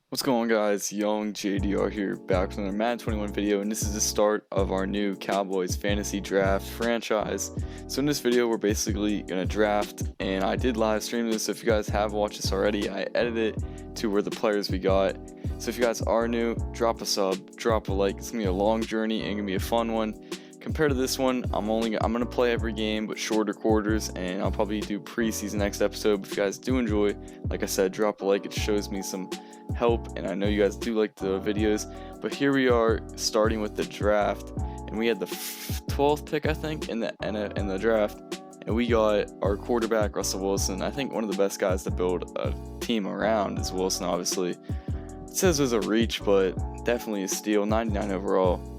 What's going on, guys? youngjdr here, back with another Madden 21 video, and this is the start of our new Cowboys fantasy draft franchise. So in this video we're basically gonna draft, and I did live stream this, so if you guys have watched this already, I edited it to where the players we got. So if you guys are new, drop a sub, drop a like. It's gonna be a long journey and gonna be a fun one. Compared to this one, I'm gonna play every game but shorter quarters, and I'll probably do preseason next episode. But if you guys do enjoy, like I said, drop a like. It shows me some help, and I know you guys do like the videos. But here we are starting with the draft, and we had the 12th pick, I think, in the draft, and we got our quarterback Russell Wilson. I think one of the best guys to build a team around is Wilson. Obviously, it says it was a reach, but definitely a steal. 99 overall.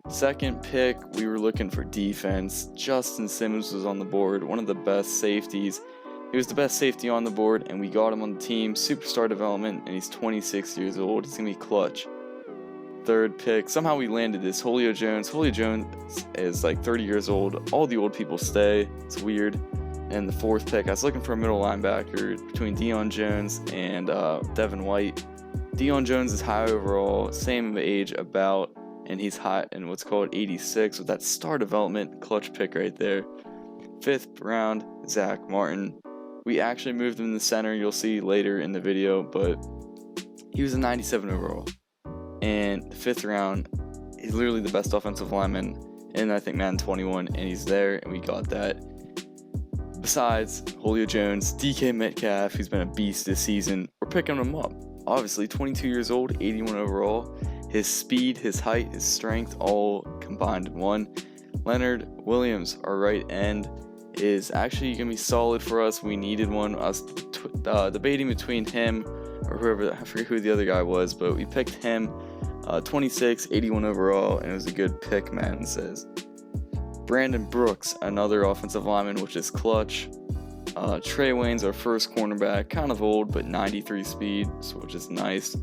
Second pick, we were looking for defense. Justin Simmons was on the board, one of the best safeties. He was the best safety on the board, and we got him on the team. Superstar development, and he's 26 years old. He's going to be clutch. Third pick, somehow we landed this. Julio Jones. Julio Jones is like 30 years old. All the old people stay. It's weird. And the fourth pick, I was looking for a middle linebacker between Deion Jones and Devin White. Deion Jones is high overall, same age about, and he's hot in what's called 86 with that star development clutch pick right there. Fifth round, Zach Martin. We actually moved him in the center, you'll see later in the video, but he was a 97 overall. And the fifth round, he's literally the best offensive lineman in, I think, Madden 21, and he's there, and we got that. Besides Julio Jones, DK Metcalf, who's been a beast this season, we're picking him up. Obviously, 22 years old, 81 overall. His speed, his height, his strength, all combined in one. Leonard Williams, our right end, is actually going to be solid for us. We needed one. I was debating between him or whoever, I forget who the other guy was, but we picked him. 26, 81 overall, and it was a good pick, Madden says. Brandon Brooks, another offensive lineman, which is clutch. Trey Wayne's our first cornerback, kind of old, but 93 speed, which is nice.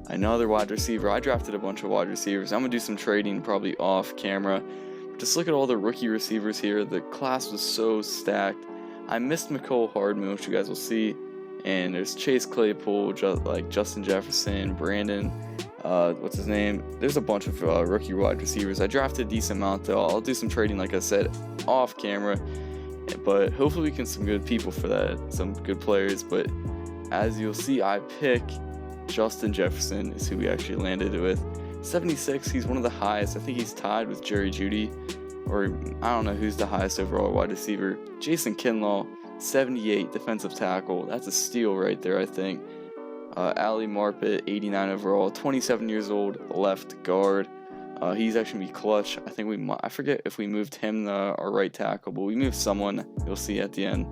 Another wide receiver. I drafted a bunch of wide receivers. I'm going to do some trading probably off camera. Just look at all the rookie receivers here. The class was so stacked. I missed McCole Hardman, which you guys will see. And there's Chase Claypool, Justin Jefferson, Brandon, what's his name? There's a bunch of rookie wide receivers. I drafted a decent amount though. I'll do some trading, like I said, off camera. But hopefully we can some good people for that. Some good players. But as you'll see, I pick Justin Jefferson is who we actually landed with. 76, he's one of the highest. I think he's tied with Jerry Jeudy, or I don't know who's the highest overall wide receiver. Jason Kinlaw, 78 defensive tackle. That's a steal right there, I think. Ali Marpet, 89 overall, 27 years old, left guard. He's actually gonna be clutch. I think I forget if we moved him our right tackle, but we moved someone. You'll see at the end.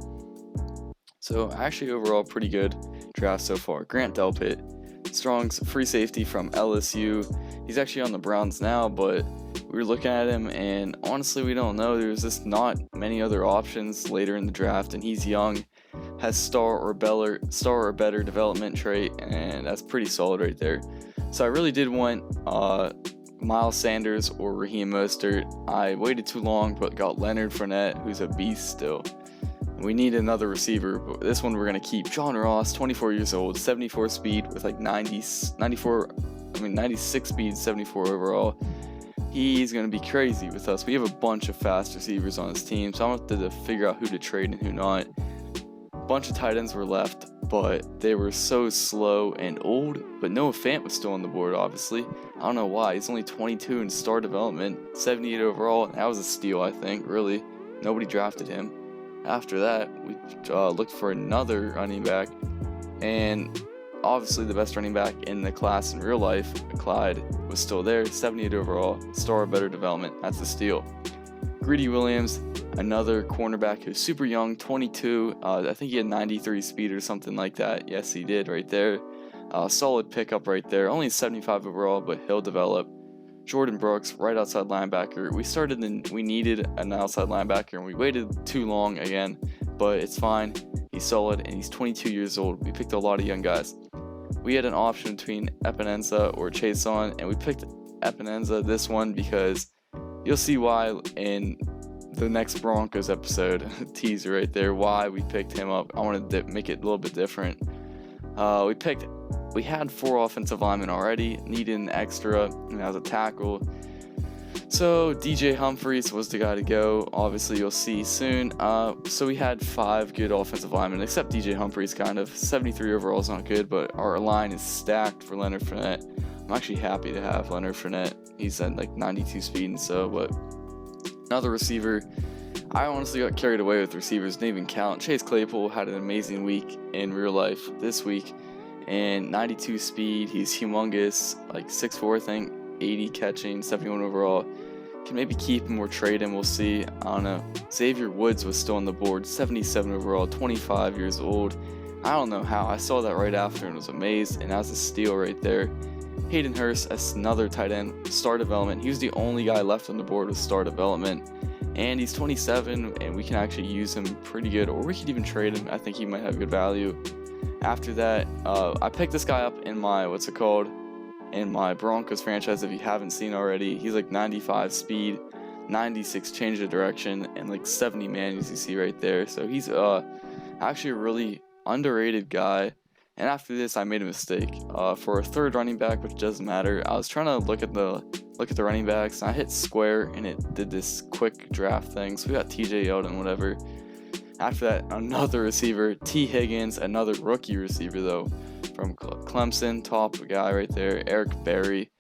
So actually overall pretty good draft so far. Grant Delpit, Strong's free safety from LSU. He's actually on the Browns now, but we were looking at him, and honestly, we don't know. There's just not many other options later in the draft, and he's young, has star or better development trait, and that's pretty solid right there. So I really did want Miles Sanders or Raheem Mostert. I waited too long, but got Leonard Fournette, who's a beast still. We need another receiver, but this one we're going to keep. John Ross, 24 years old, 74 speed with like 96 speed, 74 overall. He's going to be crazy with us. We have a bunch of fast receivers on this team, so I'm going to have to figure out who to trade and who not. A bunch of tight ends were left, but they were so slow and old. But Noah Fant was still on the board, obviously. I don't know why. He's only 22 in star development, 78 overall. That was a steal, I think, really. Nobody drafted him. After that, we looked for another running back, and obviously the best running back in the class in real life, Clyde, was still there, 78 overall, star better development. That's a steal. Greedy Williams, another cornerback who's super young, 22. I think he had 93 speed or something like that. Yes, he did right there. Solid pickup right there. Only 75 overall, but he'll develop. Jordan Brooks, right outside linebacker. We needed an outside linebacker, and we waited too long again, but it's fine. He's solid, and he's 22 years old. We picked a lot of young guys. We had an option between Epinenza or Chason, and we picked Epinenza this one because you'll see why in the next Broncos episode teaser right there. Why we picked him up. I wanted to make it a little bit different. We had 4 offensive linemen already, needed an extra, and that was a tackle. So DJ Humphries was the guy to go. Obviously, you'll see soon. So we had 5 good offensive linemen, except DJ Humphries. Kind of 73 overall is not good, but our line is stacked for Leonard Fournette. I'm actually happy to have Leonard Fournette. He's at like 92 speed and so, but another receiver. I honestly got carried away with receivers. Didn't even count. Chase Claypool had an amazing week in real life this week, and 92 speed. He's humongous, like 6'4", I think, 80 catching, 71 overall. Can maybe keep him or trade him. We'll see. I don't know. Xavier Woods was still on the board, 77 overall, 25 years old. I don't know how. I saw that right after and was amazed, and that's a steal right there. Hayden Hurst, that's another tight end, star development. He was the only guy left on the board with star development. And he's 27, and we can actually use him pretty good, or we could even trade him. I think he might have good value. After that, I picked this guy up in my, in my Broncos franchise, if you haven't seen already. He's like 95 speed, 96 change of direction, and like 70 man, as you see right there. So he's actually a really underrated guy. And after this, I made a mistake. For a third running back, which doesn't matter, I was trying to look at the running backs, and I hit square, and it did this quick draft thing. So we got TJ Yeldon, whatever. After that, another receiver, T. Higgins, another rookie receiver though, from Clemson, top guy right there, Eric Berry.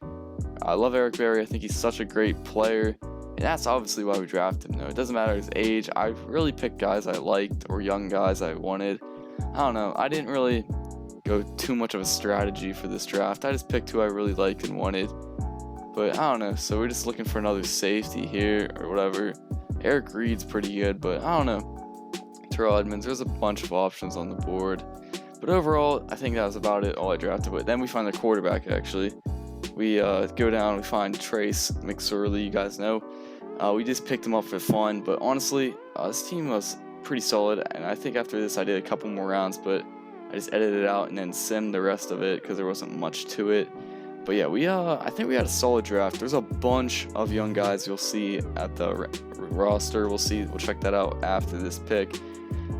I love Eric Berry. I think he's such a great player, and that's obviously why we drafted him. Though it doesn't matter his age. I really picked guys I liked or young guys I wanted. I don't know. I didn't really go too much of a strategy for this draft. I just picked who I really liked and wanted. But I don't know. So we're just looking for another safety here or whatever. Eric Reed's pretty good, but I don't know. Terrell Edmonds, there's a bunch of options on the board. But overall, I think that was about it, all I drafted. But then we find the quarterback, actually. We go down, we find Trace McSorley, you guys know. We just picked him up for fun. But honestly, this team was pretty solid. And I think after this, I did a couple more rounds. But I just edited it out and then simmed the rest of it because there wasn't much to it. But yeah, I think we had a solid draft. There's a bunch of young guys you'll see at the roster. We'll check that out after this pick.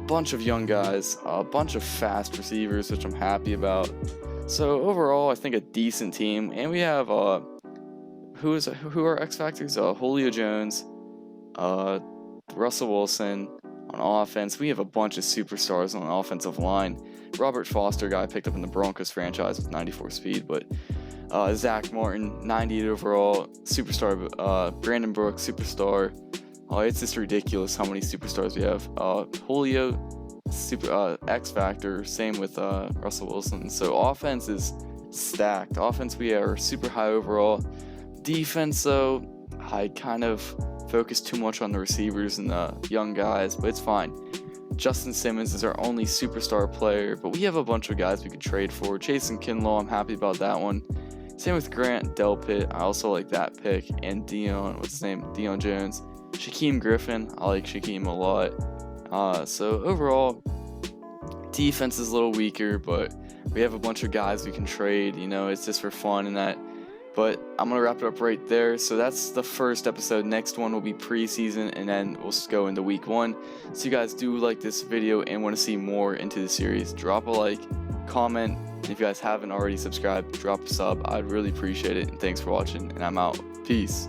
Bunch of young guys, a bunch of fast receivers, which I'm happy about. So overall, I think a decent team, and we have who are X factors? Julio Jones, Russell Wilson on offense. We have a bunch of superstars on the offensive line. Robert Foster, guy I picked up in the Broncos franchise with 94 speed, but Zach Martin, 98 overall, superstar. Brandon Brooks, superstar. It's just ridiculous how many superstars we have. Julio, X Factor, same with Russell Wilson. So offense is stacked. Offense, we are super high overall. Defense, though, I kind of focus too much on the receivers and the young guys, but it's fine. Justin Simmons is our only superstar player, but we have a bunch of guys we could trade for. Jason Kinlaw, I'm happy about that one. Same with Grant Delpit, I also like that pick. And Dion Jones. Shaquem Griffin, I like Shaquem a lot. So overall, defense is a little weaker, but we have a bunch of guys we can trade. It's just for fun and that. But I'm going to wrap it up right there. So that's the first episode. Next one will be preseason, and then we'll go into week 1. So you guys do like this video and want to see more into the series, drop a like, comment. And if you guys haven't already subscribed, drop a sub. I'd really appreciate it. And thanks for watching, and I'm out. Peace.